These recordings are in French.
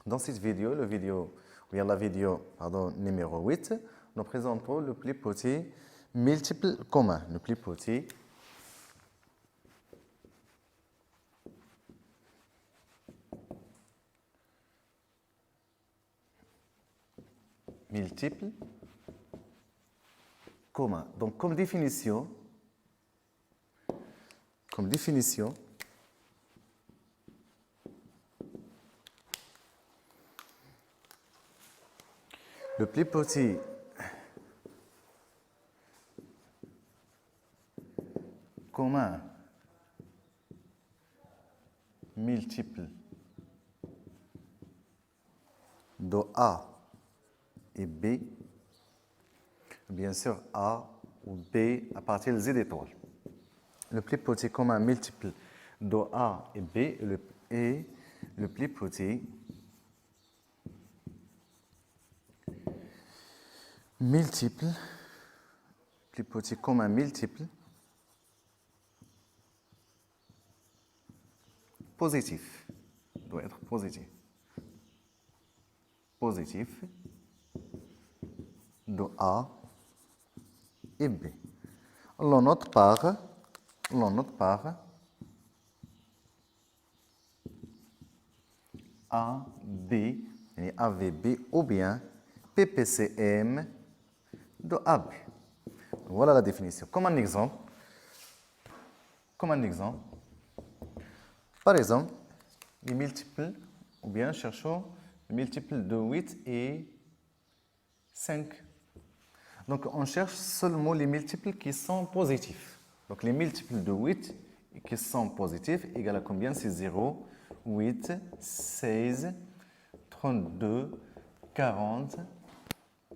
Dans cette vidéo, la vidéo numéro 8, nous présentons le plus petit multiple commun. Le plus petit multiple commun. Donc, comme définition, le plus petit commun multiple de A et B, bien sûr A ou B à partir de Z étoiles. Le plus petit commun multiple de A et B est le plus petit commun multiple positif. Doit être positif. Positif de A et B. On note par A, B, AVB ou bien PPCM de AB. Voilà la définition. Comme un exemple, par exemple, les multiples, ou bien cherchons les multiples de 8 et 5. Donc, on cherche seulement les multiples qui sont positifs. Donc, les multiples de 8 qui sont positifs égale à combien? C'est 0, 8, 16, 32, 40,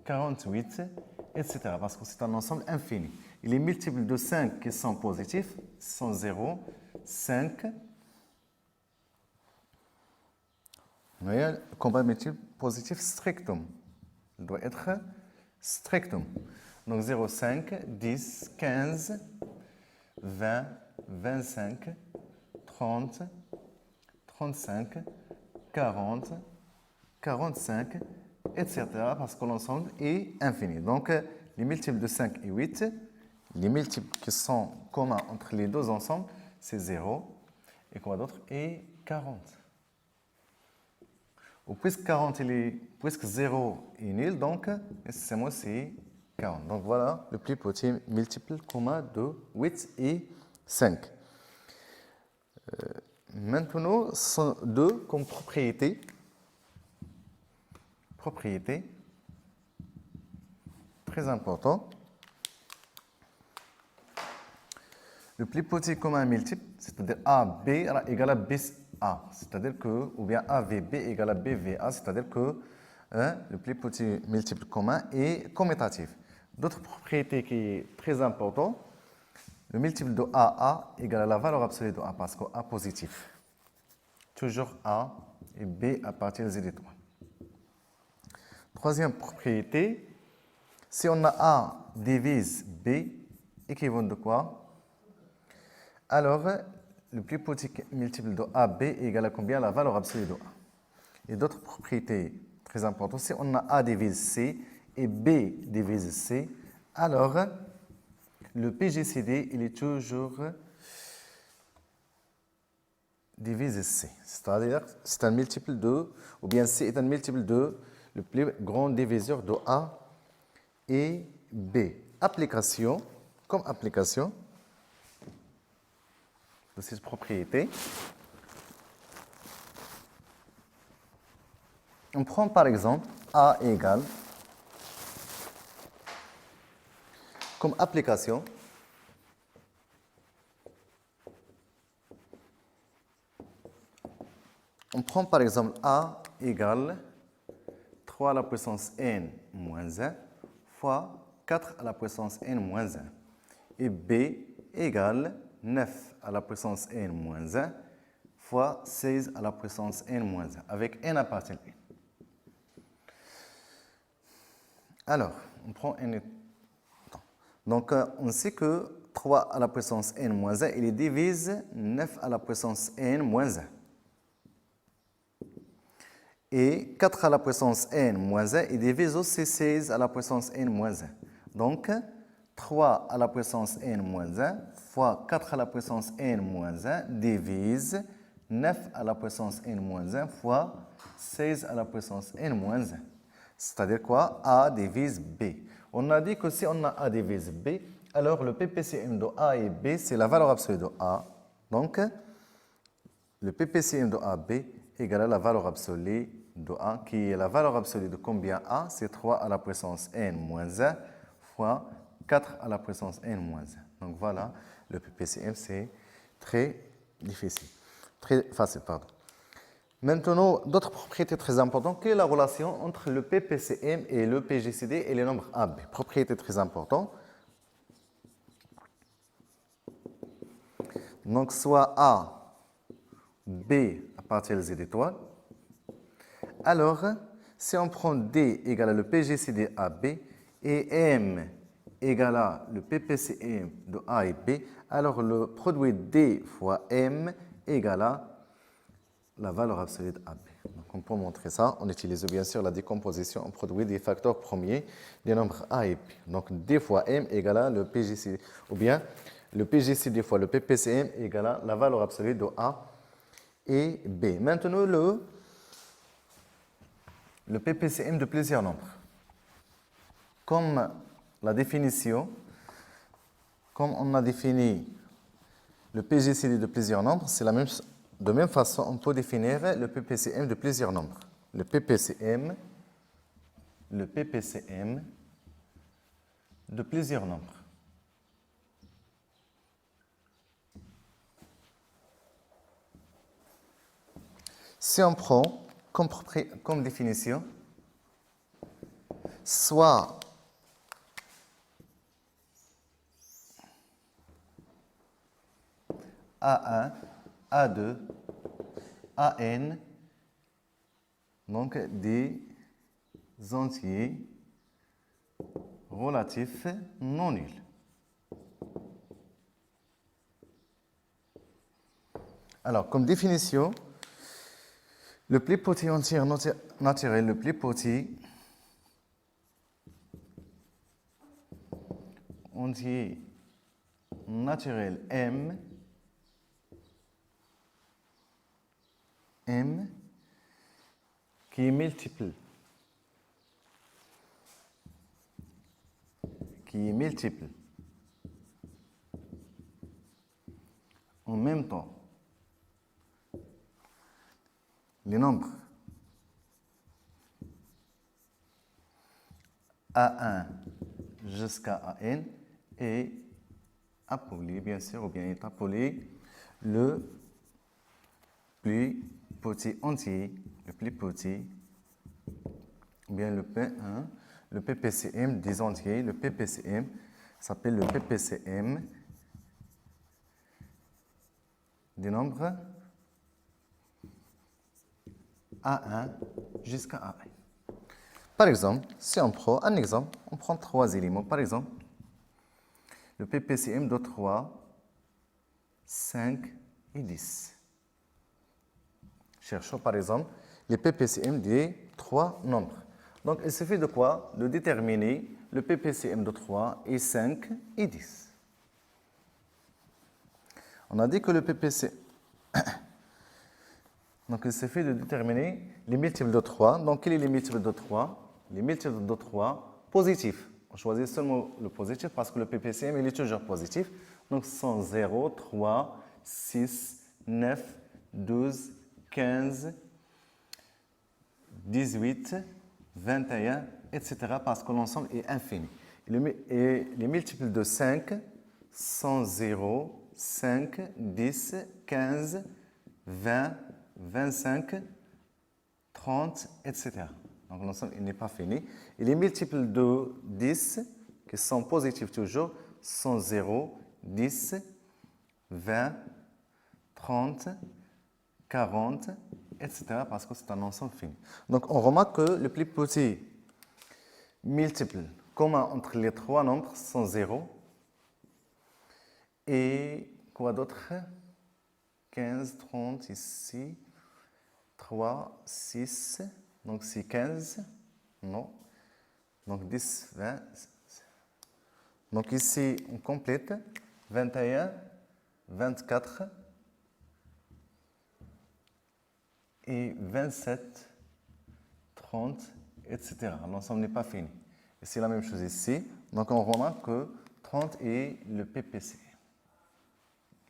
48, etc. Parce que c'est un ensemble infini. Et les multiples de 5 qui sont positifs sont 0, 5. Vous voyez, le combat multiple positif strictum. Il doit être strictum. Donc 0, 5, 10, 15, 20, 25, 30, 35, 40, 45, etc. Parce que l'ensemble est infini. Donc, les multiples de 5 et 8, les multiples qui sont communs entre les deux ensembles, c'est 0. Et quoi d'autre? Et 40. Ou puisque 0 est nul, donc, nécessairement, c'est 40. Donc, voilà le plus petit multiple commun de 8 et 5. Maintenant, ce sont deux comme propriétés. Très important. Le plus petit commun multiple, c'est-à-dire AB égale à BA, c'est-à-dire que, ou bien AVB égale à BVA, c'est-à-dire que le plus petit multiple commun est commutatif. D'autres propriétés qui sont très importantes, le multiple de AA égale à la valeur absolue de A, parce que A positif. Toujours A et B à partir de Z étoiles. Troisième propriété, si on a A divise B, équivaut de quoi? Alors, le plus petit multiple de AB est égal à combien? La valeur absolue de A. Et d'autres propriétés très importantes, si on a A divise C et B divise C, alors le PGCD, il est toujours divise C. C'est-à-dire, c'est un multiple de, ou bien C est un multiple de le plus grand diviseur de A et B. Comme application de cette propriété, on prend par exemple A égale, comme application, on prend par exemple A égale 3 à la puissance n moins 1 fois 4 à la puissance n moins 1 et B égale 9 à la puissance n moins 1 fois 16 à la puissance n moins 1 avec n à partir de n. Alors, on prend n. Donc, on sait que 3 à la puissance n moins 1, il divise 9 à la puissance n moins 1. Et 4 à la puissance n moins 1 est divise aussi 16 à la puissance n moins 1. Donc, 3 à la puissance n moins 1 fois 4 à la puissance n moins 1 divise 9 à la puissance n moins 1 fois 16 à la puissance n moins 1. C'est-à-dire quoi? A divise B. On a dit que si on a A divise B, alors le PPCM de A et B, c'est la valeur absolue de A. Donc, le PPCM de AB égale à la valeur absolue de A, qui est la valeur absolue de combien A? C'est 3 à la puissance n moins 1 fois 4 à la puissance n moins 1. Donc voilà, le PPCM, c'est très difficile. Très facile, pardon. Maintenant, d'autres propriétés très importantes. Quelle est la relation entre le PPCM et le PGCD et les nombres AB? Propriété très importante. Donc, soit A, B à partir des étoiles. Alors, si on prend D égale à le PGCD AB et M égale à le PPCM de A et B, alors le produit D fois M égale à la valeur absolue de AB. Donc, on peut montrer ça. On utilise bien sûr la décomposition en produit des facteurs premiers des nombres A et B. Donc, D fois M égale à le PGCD, ou bien le PGCD fois le PPCM égale à la valeur absolue de A et B. Maintenant, le PPCM de plusieurs nombres. Comme la définition, comme on a défini le PGCD de plusieurs nombres, c'est de même façon, on peut définir le PPCM de plusieurs nombres. Le PPCM de plusieurs nombres. Si on prend comme définition, soit A1, A2, AN, donc des entiers relatifs non nuls. Alors, comme définition, le plus petit entier naturel, le plus petit entier naturel M qui est multiple en même temps les nombres A1 jusqu'à AN est appelé, bien sûr, ou bien est appelé le plus petit entier, le plus petit, ou bien le P1, le PPCM des entiers, le PPCM s'appelle le PPCM des nombres A1 jusqu'à AN. Par exemple, si on prend un exemple, on prend 3 éléments. Par exemple, le PPCM de 3, 5 et 10. Cherchons par exemple les PPCM des 3 nombres. Donc, il suffit de quoi? De déterminer le PPCM de 3 et 5 et 10. On a dit que le PPCM... Donc, il suffit de déterminer les multiples de 3. Donc, quels sont les multiples de 3? Les multiples de 3 positifs. On choisit seulement le positif parce que le PPCM il est toujours positif. Donc, ce sont 0, 3, 6, 9, 12, 15, 18, 21, etc. parce que l'ensemble est infini. Et les multiples de 5 sont 0, 5, 10, 15, 20, 25, 30, etc. Donc l'ensemble n'est pas fini. Et les multiples de 10, qui sont positifs toujours, sont 0, 10, 20, 30, 40, etc. parce que c'est un ensemble fini. Donc on remarque que le plus petit multiple commun entre les 3 nombres sont 0. Et quoi d'autre? 15, 30 ici. 3, 6, donc c'est 15, non, donc 10, 20. Donc ici, on complète 21, 24 et 27, 30, etc. L'ensemble n'est pas fini. Et c'est la même chose ici. Donc on remarque que 30 est le PPC.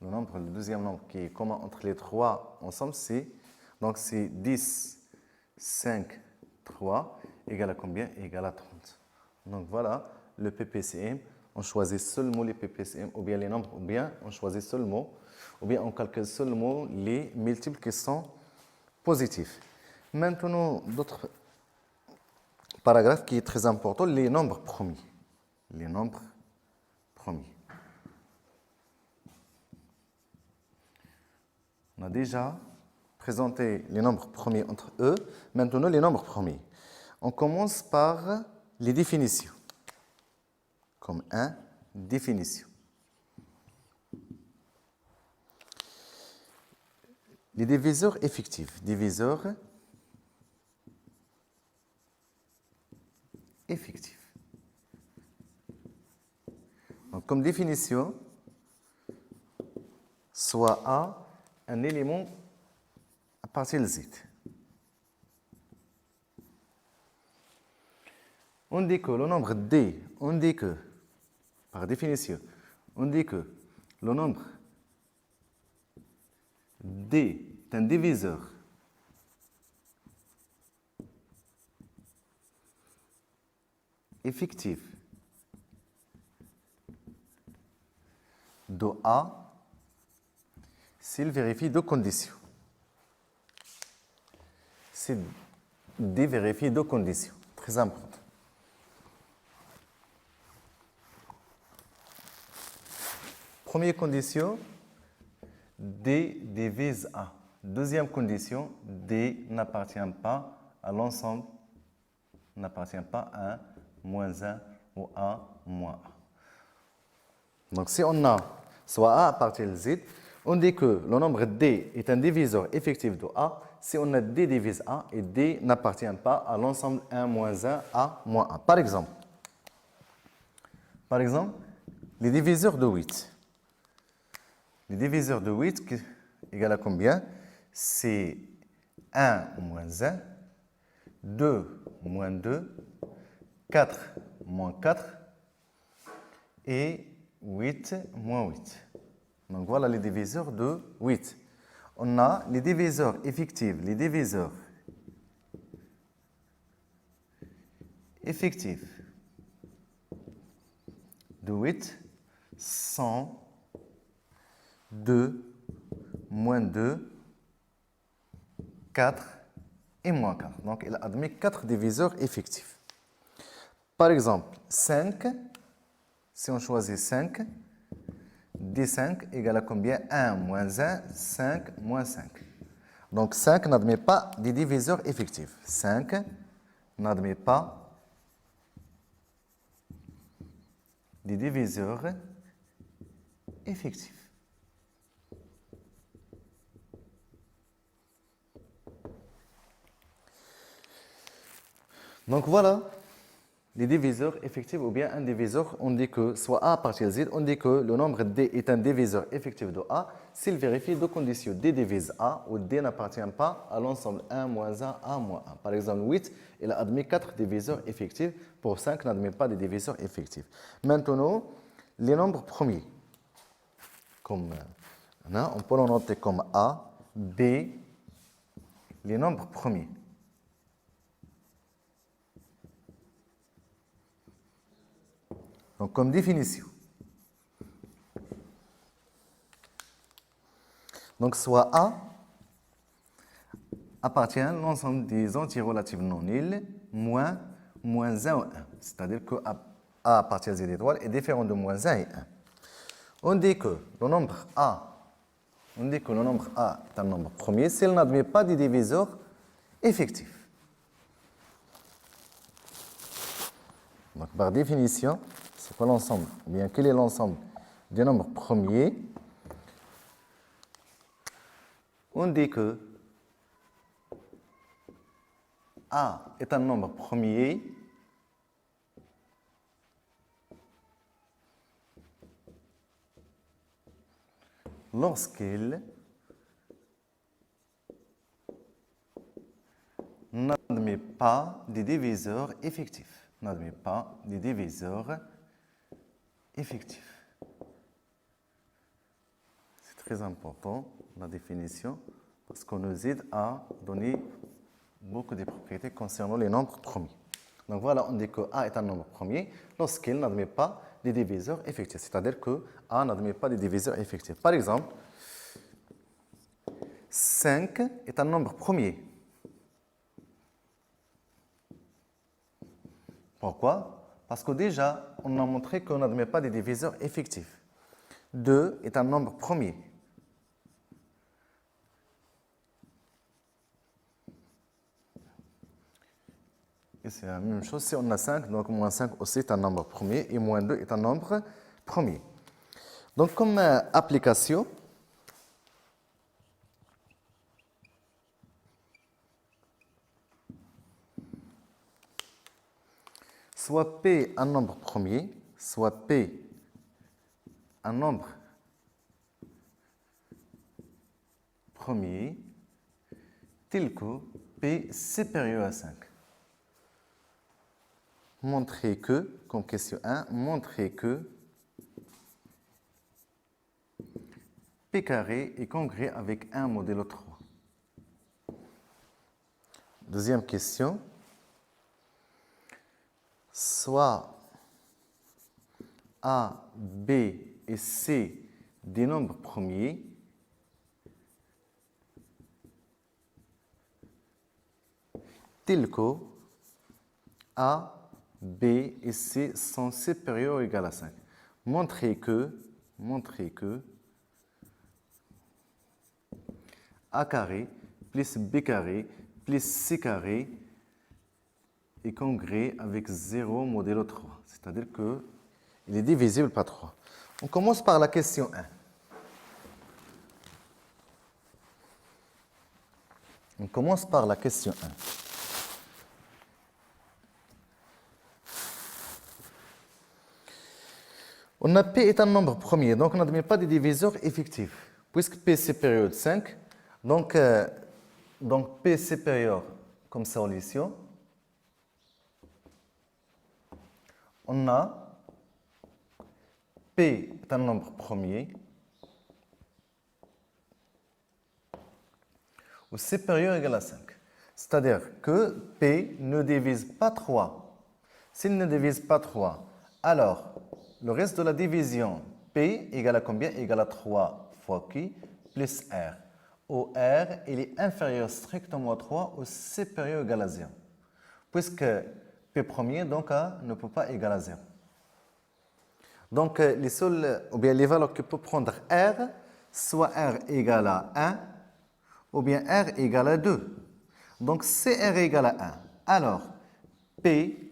Le deuxième nombre qui est commun entre les trois ensemble, c'est 10, 5, 3 égale à combien? Égale à 30. Donc voilà le PPCM. On choisit seulement les PPCM, ou bien les nombres, ou bien on choisit seulement, ou bien on calcule seulement les multiples qui sont positifs. Maintenant, d'autres paragraphes qui est très important, les nombres premiers. Les nombres premiers. On a déjà présenté les nombres premiers entre eux. Maintenant, les nombres premiers. On commence par les définitions. Comme 1, définition. Les diviseurs effectifs. Diviseurs effectifs. Donc, comme définition, soit A un élément à partir de Z. On dit que le nombre D, on dit que, par définition, on dit que le nombre D est un diviseur effectif de A s'il vérifie deux conditions. C'est D vérifie deux conditions, très importantes. Première condition, D divise A. Deuxième condition, D n'appartient pas à l'ensemble, n'appartient pas à 1, moins 1 ou A, moins A. Donc si on a soit A à partir de Z, on dit que le nombre D est un diviseur effectif de A si on a D divise A et D n'appartient pas à l'ensemble 1, moins 1, A, moins A. Par exemple, les diviseurs de 8. Les diviseurs de 8 égale à combien? C'est 1 moins 1, 2 moins 2, 4 moins 4 et 8 moins 8. Donc voilà les diviseurs de 8. On a les diviseurs effectifs. Les diviseurs effectifs de 8 sont 2, moins 2, 4 et moins 4. Donc, il admet 4 diviseurs effectifs. Par exemple, 5, si on choisit 5, D5 égale à combien? 1 moins 1, 5 moins 5. Donc, 5 n'admet pas des diviseurs effectifs. 5 n'admet pas des diviseurs effectifs. Donc voilà les diviseurs effectifs ou bien un diviseur. On dit que soit A à partir de Z, on dit que le nombre D est un diviseur effectif de A s'il vérifie deux conditions. D divise A ou D n'appartient pas à l'ensemble 1 moins 1, A moins 1. Par exemple, 8, il a admis 4 diviseurs effectifs. Pour 5, n'admet pas de diviseurs effectifs. Maintenant, les nombres premiers. Comme, on peut le noter comme A, B, les nombres premiers. Donc, comme définition. Donc, soit A appartient à l'ensemble des entiers relatifs non nuls, moins 1 ou 1. C'est-à-dire que A à partir de Z étoiles est différent de moins 1 et 1. On dit que le nombre A, est un nombre premier s'il n'admet pas des diviseurs effectifs. Donc, par définition, c'est quoi l'ensemble? Ou bien, quel est l'ensemble des nombres premiers? On dit que A est un nombre premier lorsqu'il n'admet pas des diviseurs effectifs. N'admet pas des diviseurs effectifs. C'est très important, la définition, parce qu'on nous aide à donner beaucoup de propriétés concernant les nombres premiers. Donc voilà, on dit que A est un nombre premier lorsqu'il n'admet pas des diviseurs effectifs. C'est-à-dire que A n'admet pas des diviseurs effectifs. Par exemple, 5 est un nombre premier. Pourquoi? Parce que déjà, on a montré qu'on n'admet pas des diviseurs effectifs. 2 est un nombre premier. Et c'est la même chose si on a 5, donc moins 5 aussi est un nombre premier et moins 2 est un nombre premier. Donc comme application, soit P un nombre premier, soit P un nombre premier, tel que P supérieur à 5. Montrer que, comme question 1, montrer que P carré est congrès avec 1 modèle 3. Deuxième question. Soit A, B et C des nombres premiers, tels que A, B et C sont supérieurs ou égaux à 5. Montrer que A carré plus B carré plus C carré est congrès avec 0 modèle 3. C'est-à-dire qu'il est divisible par 3. On commence par la question 1. On commence par la question 1. On a P est un nombre premier, donc on n'admet pas de diviseurs effectifs. Puisque P c'est période 5, donc P supérieur comme solution, on a P est un nombre premier ou supérieur ou égal à 5. C'est-à-dire que P ne divise pas 3. S'il ne divise pas 3, alors le reste de la division, P égale à combien? Égale à 3 fois Q plus R. Où R il est inférieur strictement à 3 ou supérieur ou égal à 0. Puisque P premier donc, ne peut pas égaler à 0. Donc les seuls, ou bien les valeurs que peut prendre R, soit R égale à 1, ou bien R égale à 2. Donc si R égale à 1, alors P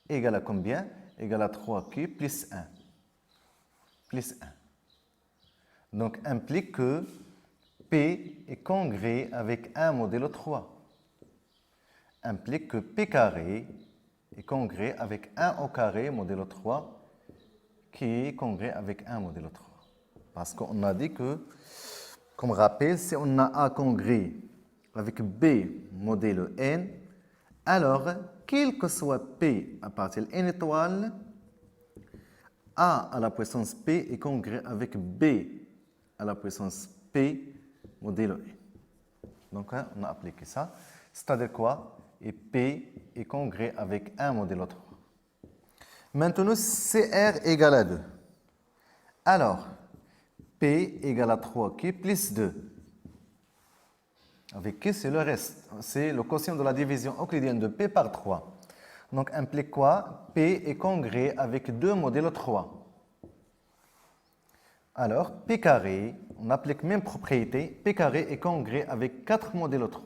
égale à combien? Égale à 3Q plus 1. Plus 1. Donc implique que P est congrès avec 1 modèle 3. Implique que P carré est congrès avec 1 au carré modèle 3 qui est congrès avec 1 modèle 3. Parce qu'on a dit que, comme rappel, si on a A congrès avec B modèle n, alors, quel que soit P à partir de n étoile, A à la puissance P est congrès avec B à la puissance P modèle n. Donc, on a appliqué ça. C'est-à-dire quoi? Et P est congrès avec 1 modèle 3. Maintenant, CR égale à 2. Alors, P égale à 3Q plus 2. Avec Q, c'est le reste. C'est le quotient de la division euclidienne de P par 3. Donc, implique quoi? P est congrès avec 2 modèle 3. Alors, P carré, on applique même propriété. P carré est congrès avec 4 modèle 3.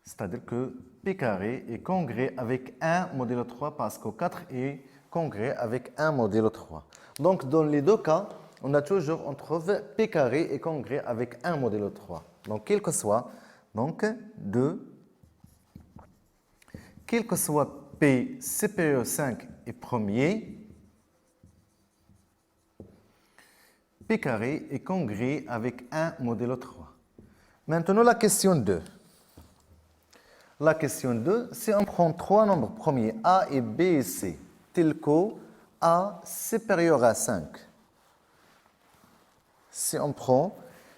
C'est-à-dire que P carré est congrès avec 1 modèle 3 parce que 4 est congrès avec 1 modèle 3. Donc, dans les deux cas, on trouve P carré est congrès avec 1 modèle 3. Donc, quel que soit, donc 2 quel que soit P supérieur à 5 et premier, P carré est congrès avec 1 modulo 3. Maintenant, la question 2. La question 2, si on prend trois nombres premiers, A et B et C, tels que A supérieur à 5. Si on prend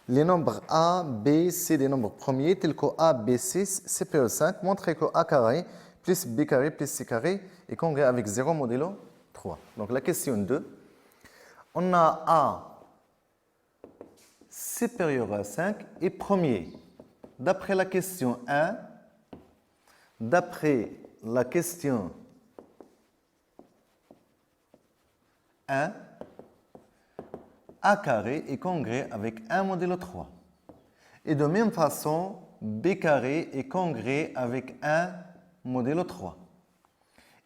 les nombres A, B, C des nombres premiers, tels que A, B, C, supérieur à 5, montrez que A carré plus B carré plus C carré est congrès avec 0 modulo 3. Donc la question 2, on a A supérieur à 5 et premier. D'après la question 1, d'après la question 1, A carré est congrès avec 1 modulo 3. Et de même façon, B carré est congrès avec 1 modulo 3.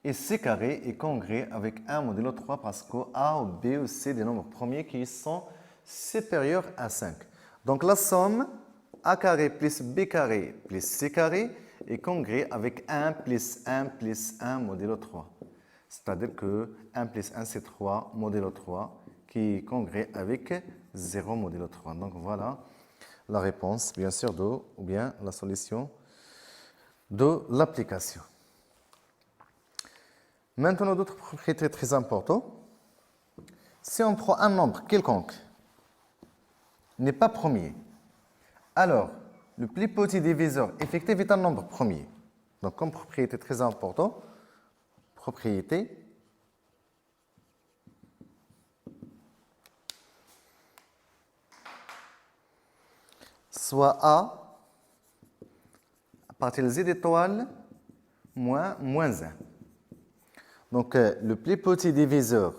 Et C carré est congrès avec 1 modulo 3 parce que A ou B ou C des nombres premiers qui sont supérieurs à 5. Donc la somme A carré plus B carré plus C carré est congrès avec 1 plus 1 plus 1 modulo 3. C'est-à-dire que 1 plus 1 c'est 3 modulo 3 qui est congrès avec 0 modulo 3. Donc voilà la réponse, bien sûr, ou bien la solution de l'application. Maintenant, d'autres propriétés très importantes. Si on prend un nombre quelconque, n'est pas premier, alors le plus petit diviseur effectif est un nombre premier. Donc, comme propriété très importante, propriété soit A à partir de Z étoile moins 1. Donc, le plus petit diviseur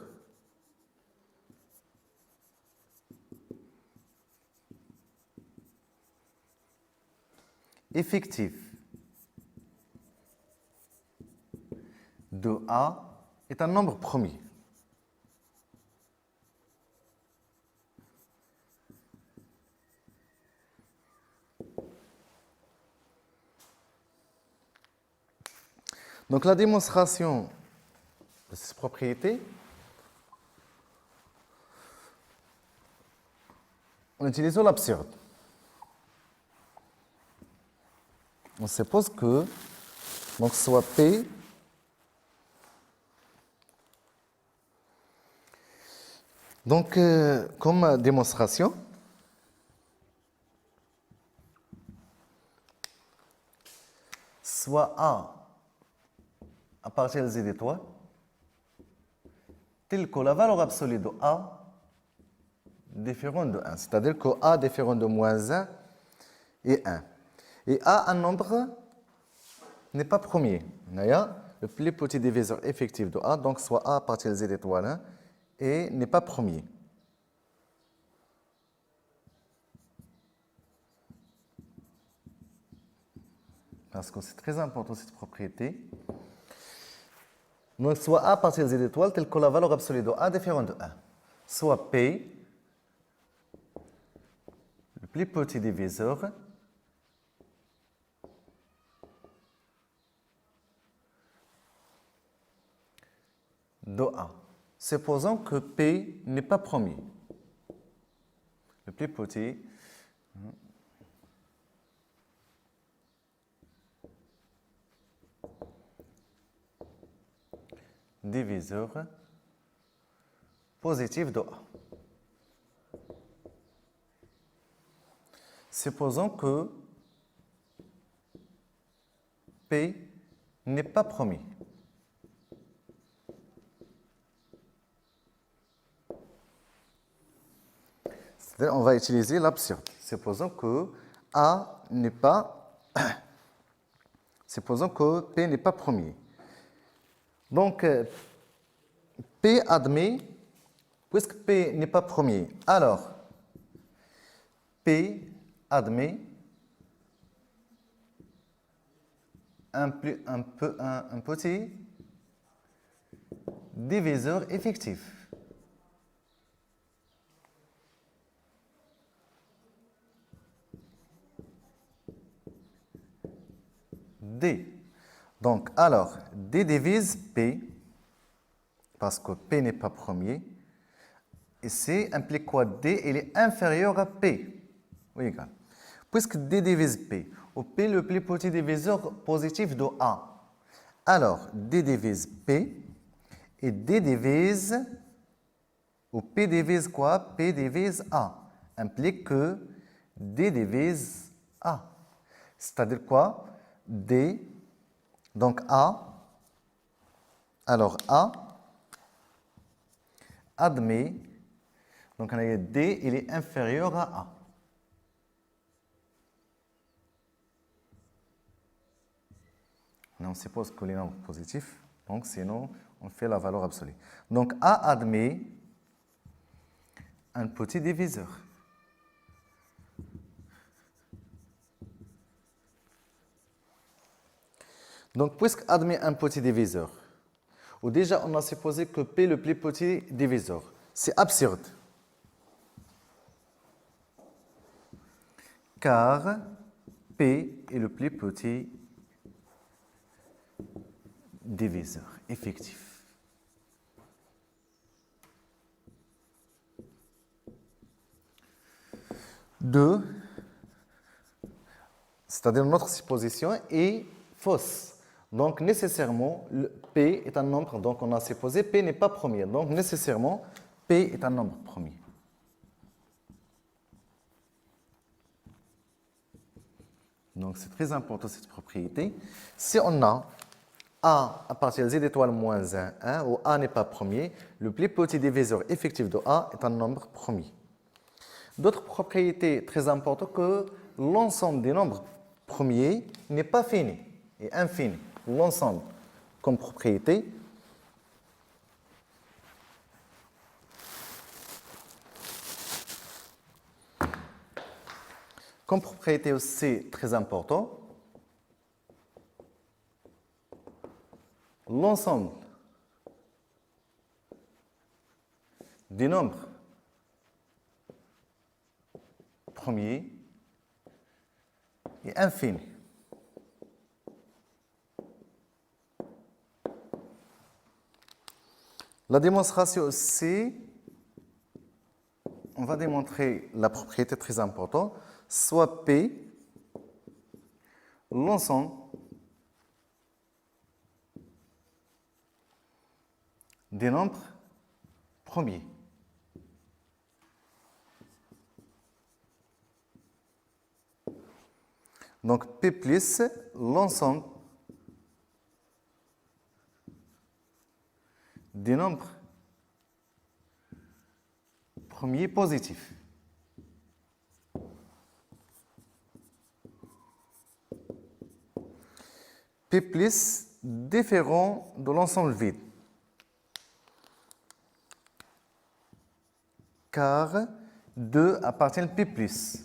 effectif de A est un nombre premier. Donc, la démonstration de cette propriété, en utilisant l'absurde. On suppose que donc soit P donc comme démonstration soit A à partir de Z étoile tel que la valeur absolue de A différent de 1, c'est-à-dire que A différent de moins 1 et 1. Et A, un nombre, n'est pas premier. Le plus petit diviseur effectif de A, donc soit A à partir de Z étoile 1, et n'est pas premier. Parce que c'est très important cette propriété. Donc soit A à partir de Z étoile, tel que la valeur absolue de A différent de 1. Soit P, le plus petit diviseur, de A. Supposons que P n'est pas premier. Le plus petit diviseur positif de A. Supposons que P n'est pas premier. C'est-à-dire on va utiliser l'absurde. Supposons que A n'est pas supposons que P n'est pas premier. Donc P admet, puisque P n'est pas premier, alors P admet un petit diviseur effectif. D. Donc, alors, D divise P, parce que P n'est pas premier. Ici, implique quoi? D, il est inférieur à P. Oui, égal. Puisque D divise P, ou P le plus petit diviseur positif de A. Alors, D divise P, et D divise, ou P divise quoi? P divise A. Implique que D divise A. C'est-à-dire quoi? D, donc A, alors A, admet, donc on a D, il est inférieur à A. On suppose que les nombres positifs, donc sinon on fait la valeur absolue. Donc A admet un petit diviseur. Donc puisque admet un petit diviseur, ou déjà on a supposé que P est le plus petit diviseur, c'est absurde. Car P est le plus petit diviseur effectif. Deux, c'est-à-dire notre supposition est fausse. Donc nécessairement, le P est un nombre, donc on a supposé P n'est pas premier. Donc nécessairement, P est un nombre premier. Donc c'est très important cette propriété. Si on a A à partir de Z étoile moins 1, 1, où A n'est pas premier, le plus petit diviseur effectif de A est un nombre premier. D'autres propriétés très importantes que l'ensemble des nombres premiers n'est pas fini, est infini. L'ensemble comme propriété. Comme propriété aussi très important, l'ensemble des nombres premiers est infini. La démonstration aussi, on va démontrer la propriété très importante, soit P, l'ensemble des nombres premiers. Donc P plus l'ensemble des nombres premiers positifs. P plus différent de l'ensemble vide. Car 2 appartient à P plus.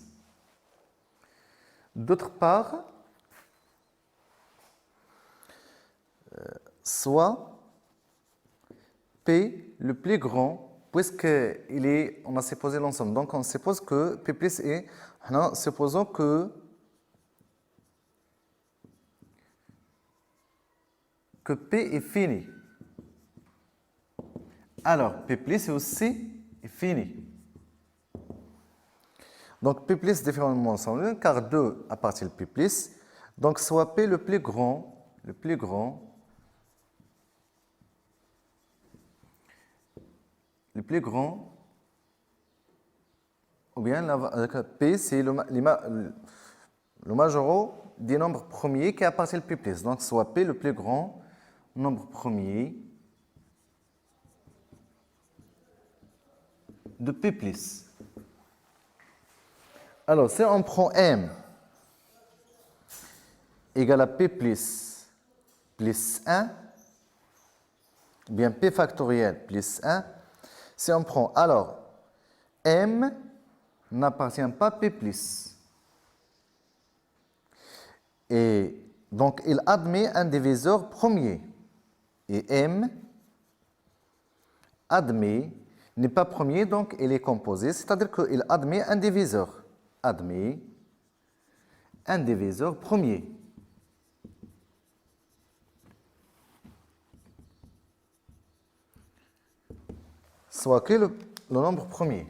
D'autre part, soit P le plus grand, puisqu'il est, on a supposé l'ensemble. Donc on suppose que P plus est, supposons que P est fini. Alors P plus est aussi fini. Donc P plus différemment ensemble, car 2 appartient à P plus. Donc soit P le plus grand, ou bien P c'est le majoraux des nombres premiers qui appartiennent à P plus. Donc soit P le plus grand nombre premier de P plus. Alors, si on prend M égale à P plus 1, ou bien P factoriel plus 1, si on prend, alors, M n'appartient pas à P plus. Et donc, il admet un diviseur premier. Et M admet, n'est pas premier, donc il est composé, c'est-à-dire qu'il admet un diviseur. Un diviseur premier. soit que le nombre premier.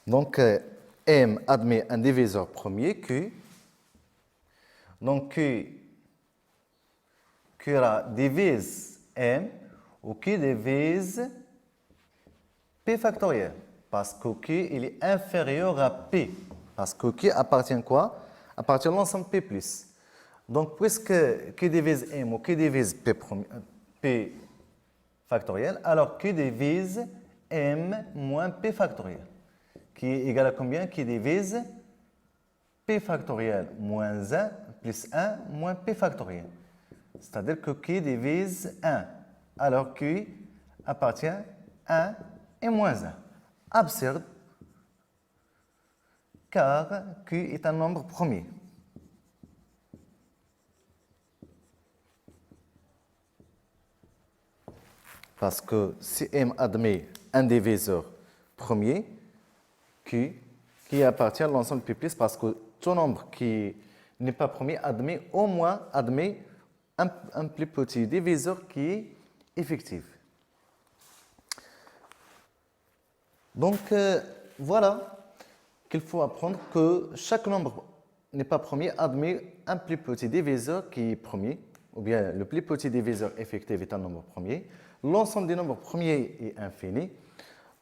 Donc, M admet un diviseur premier, Q. Donc, Q divise M ou Q divise P factoriel. Parce que Q il est inférieur à P. Parce que Q appartient à quoi? Appartient à l'ensemble P+. Donc, puisque Q divise M ou Q divise P factoriel, alors Q divise M moins P factoriel. Qui est égal à combien? Qui divise P factoriel moins 1 plus 1 moins P factoriel. C'est-à-dire que Q divise 1. Alors Q appartient à 1 et moins 1. Absurde, car Q est un nombre premier. Parce que si M admet un diviseur premier, Q, qui appartient à l'ensemble P+, parce que tout nombre qui n'est pas premier admet au moins un plus petit diviseur qui est effectif. Donc, voilà qu'il faut apprendre que chaque nombre n'est pas premier admet un plus petit diviseur qui est premier, ou bien le plus petit diviseur effectif est un nombre premier. L'ensemble des nombres premiers est infini.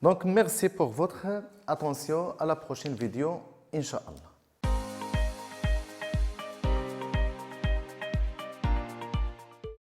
Donc, merci pour votre attention. À la prochaine vidéo, Inch'Allah.